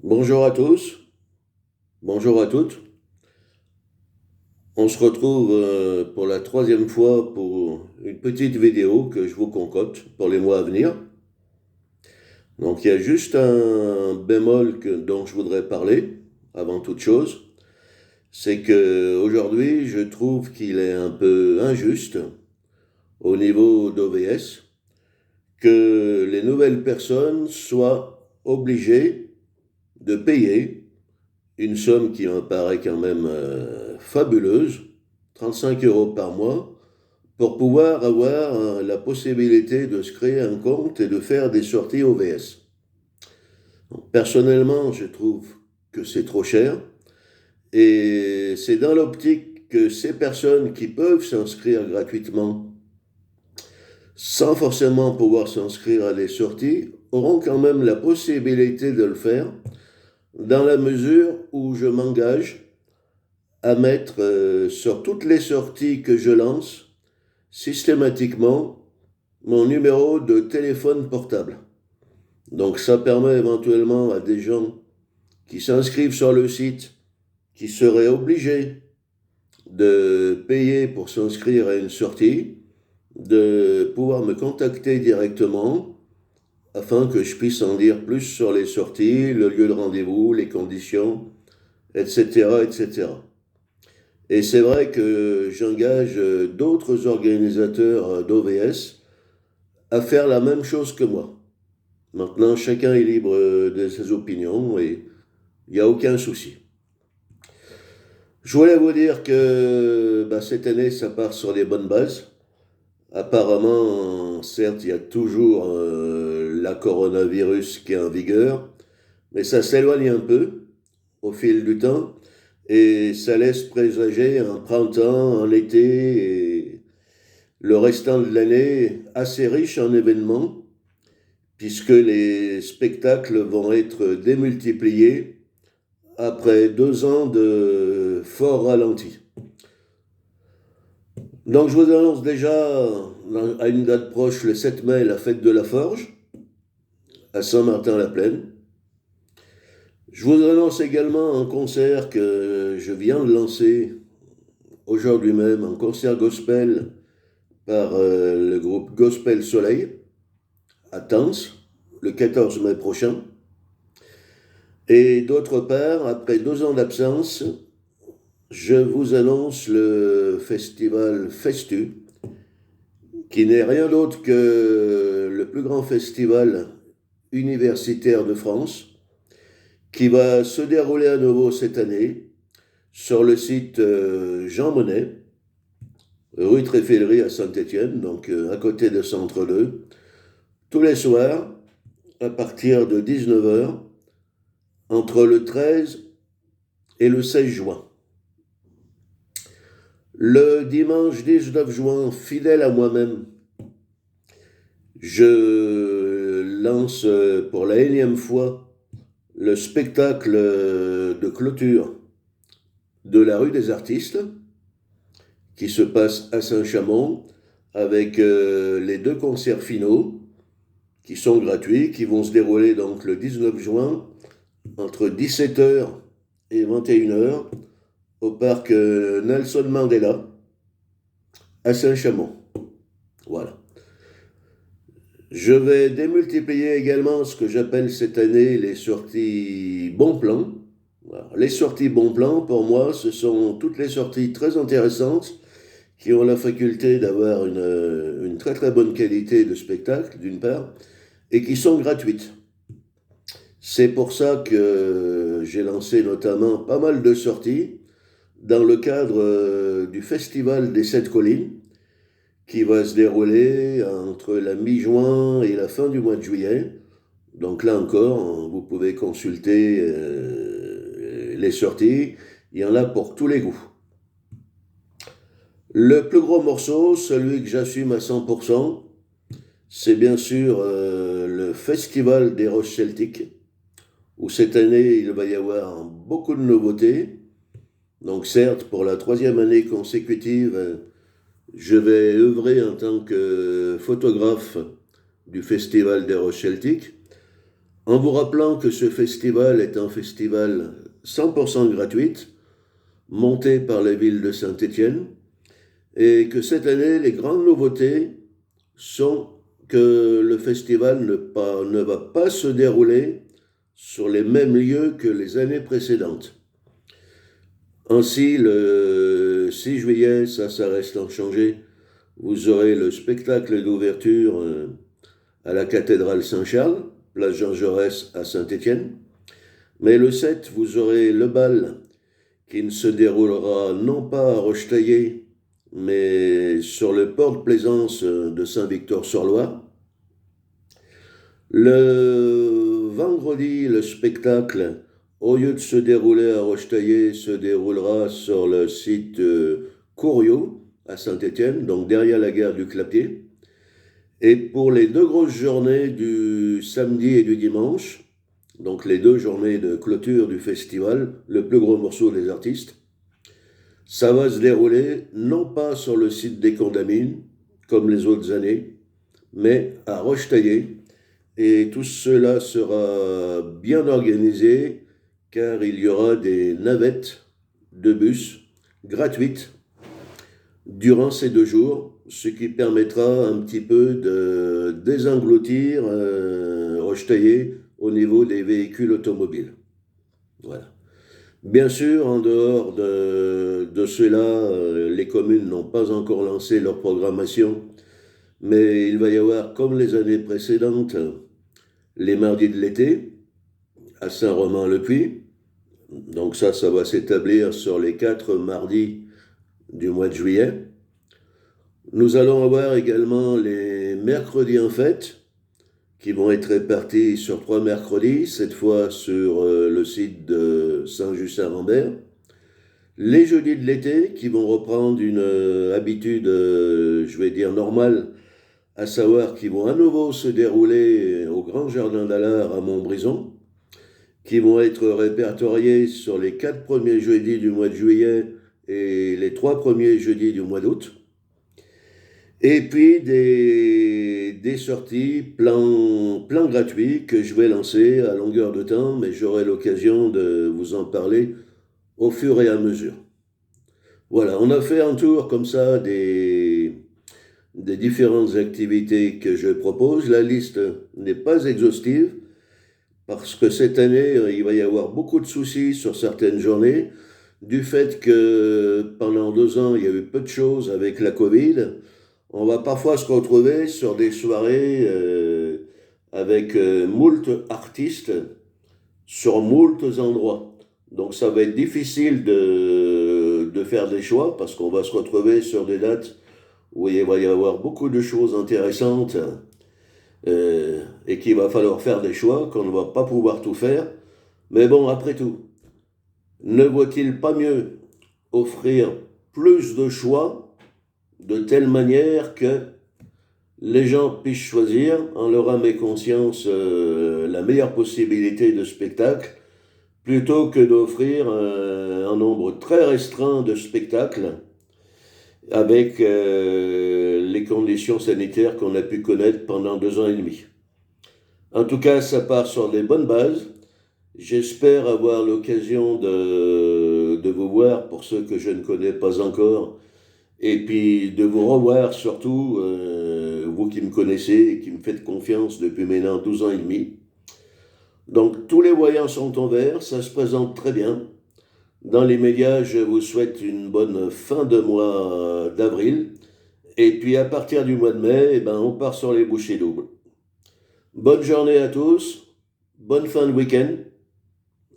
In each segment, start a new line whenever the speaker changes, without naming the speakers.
Bonjour à tous, bonjour à toutes. On se retrouve pour la troisième fois pour une petite vidéo que je vous concocte pour les mois à venir. Donc il y a juste un bémol dont je voudrais parler avant toute chose. C'est que aujourd'hui je trouve qu'il est un peu injuste au niveau d'OVS que les nouvelles personnes soient obligées de payer une somme qui me paraît quand même fabuleuse, 35 € par mois, pour pouvoir avoir la possibilité de se créer un compte et de faire des sorties OVS. Donc, personnellement, je trouve que c'est trop cher et c'est dans l'optique que ces personnes qui peuvent s'inscrire gratuitement, sans forcément pouvoir s'inscrire à des sorties, auront quand même la possibilité de le faire dans la mesure où je m'engage à mettre sur toutes les sorties que je lance systématiquement mon numéro de téléphone portable. Donc ça permet éventuellement à des gens qui s'inscrivent sur le site, qui seraient obligés de payer pour s'inscrire à une sortie, de pouvoir me contacter directement afin que je puisse en dire plus sur les sorties, le lieu de rendez-vous, les conditions, etc., etc. Et c'est vrai que j'engage d'autres organisateurs d'OVS à faire la même chose que moi. Maintenant, chacun est libre de ses opinions et il n'y a aucun souci. Je voulais vous dire que cette année, ça part sur les bonnes bases. Apparemment, certes, il y a toujours la coronavirus qui est en vigueur, mais ça s'éloigne un peu au fil du temps et ça laisse présager un printemps, un été et le restant de l'année assez riche en événements, puisque les spectacles vont être démultipliés après 2 ans de fort ralenti. Donc je vous annonce déjà à une date proche, le 7 mai, la fête de la Forge, à Saint-Martin-la-Plaine. Je vous annonce également un concert que je viens de lancer aujourd'hui même, un concert gospel par le groupe Gospel Soleil, à Tens, le 14 mai prochain. Et d'autre part, après 2 ans d'absence, je vous annonce le festival Festu, qui n'est rien d'autre que le plus grand festival universitaire de France, qui va se dérouler à nouveau cette année sur le site Jean Monnet, rue Tréfellerie à Saint-Étienne, donc à côté de Centre 2, tous les soirs, à partir de 19h, entre le 13 et le 16 juin. Le dimanche 19 juin, fidèle à moi-même, je lance pour la énième fois le spectacle de clôture de la rue des Artistes, qui se passe à Saint-Chamond, avec les 2 concerts finaux, qui sont gratuits, qui vont se dérouler donc le 19 juin, entre 17h et 21h, au parc Nelson Mandela, à Saint-Chamond. Voilà. Je vais démultiplier également ce que j'appelle cette année les sorties bon plan. Alors, les sorties bon plan, pour moi, ce sont toutes les sorties très intéressantes qui ont la faculté d'avoir une très très bonne qualité de spectacle, d'une part, et qui sont gratuites. C'est pour ça que j'ai lancé notamment pas mal de sorties dans le cadre du Festival des 7 Collines, qui va se dérouler entre la mi-juin et la fin du mois de juillet. Donc là encore, vous pouvez consulter les sorties. Il y en a pour tous les goûts. Le plus gros morceau, celui que j'assume à 100%, c'est bien sûr le Festival des Roches Celtiques, où cette année, il va y avoir beaucoup de nouveautés. Donc certes, pour la 3e année consécutive, je vais œuvrer en tant que photographe du Festival des Roches Celtiques, En vous rappelant que ce festival est un festival 100% gratuit, monté par la ville de Saint-Étienne, et que cette année, les grandes nouveautés sont que le festival ne va pas se dérouler sur les mêmes lieux que les années précédentes. Ainsi, le 6 juillet, ça reste inchangé, vous aurez le spectacle d'ouverture à la cathédrale Saint-Charles, place Jean Jaurès à Saint-Étienne. Mais le 7, vous aurez le bal qui ne se déroulera non pas à Rochetaillé, mais sur le port de plaisance de Saint-Victor-sur-Loire. Le vendredi, le spectacle, au lieu de se dérouler à Rochetaillé, se déroulera sur le site Couriot à Saint-Étienne, donc derrière la gare du Clapier. Et pour les 2 grosses journées du samedi et du dimanche, donc les 2 journées de clôture du festival, le plus gros morceau des artistes, ça va se dérouler non pas sur le site des Condamines, comme les autres années, mais à Rochetaillé. Et tout cela sera bien organisé, car il y aura des navettes de bus gratuites durant ces 2 jours, ce qui permettra un petit peu de désengloutir Rochetaillé au niveau des véhicules automobiles. Voilà. Bien sûr, en dehors de cela, les communes n'ont pas encore lancé leur programmation, mais il va y avoir, comme les années précédentes, les mardis de l'été à Saint-Romain-le-Puy. Donc ça va s'établir sur les 4 mardis du mois de juillet. Nous allons avoir également les mercredis en fête, qui vont être répartis sur 3 mercredis, cette fois sur le site de Saint-Just-Saint-Rambert. Les jeudis de l'été, qui vont reprendre une habitude, je vais dire, normale, à savoir qu'ils vont à nouveau se dérouler au Grand Jardin d'Allard à Montbrison, qui vont être répertoriés sur les 4 premiers jeudis du mois de juillet et les 3 premiers jeudis du mois d'août. Et puis des sorties plan gratuits que je vais lancer à longueur de temps, mais j'aurai l'occasion de vous en parler au fur et à mesure. Voilà, on a fait un tour comme ça des différentes activités que je propose. La liste n'est pas exhaustive, parce que cette année, il va y avoir beaucoup de soucis sur certaines journées, du fait que pendant 2 ans, il y a eu peu de choses avec la Covid. On va parfois se retrouver sur des soirées avec moult artistes sur moult endroits. Donc ça va être difficile de faire des choix, parce qu'on va se retrouver sur des dates où il va y avoir beaucoup de choses intéressantes et qu'il va falloir faire des choix, qu'on ne va pas pouvoir tout faire. Mais bon, après tout, ne vaut-il pas mieux offrir plus de choix de telle manière que les gens puissent choisir en leur âme et conscience la meilleure possibilité de spectacle, plutôt que d'offrir un nombre très restreint de spectacles avec les conditions sanitaires qu'on a pu connaître pendant 2 ans et demi. En tout cas, ça part sur des bonnes bases. J'espère avoir l'occasion de vous voir, pour ceux que je ne connais pas encore, et puis de vous revoir surtout, vous qui me connaissez et qui me faites confiance depuis maintenant 12 ans et demi. Donc tous les voyants sont en vert, ça se présente très bien. Dans les médias, je vous souhaite une bonne fin de mois d'avril. Et puis à partir du mois de mai, on part sur les bouchées doubles. Bonne journée à tous, bonne fin de week-end,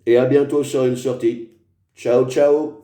et à bientôt sur une sortie. Ciao, ciao!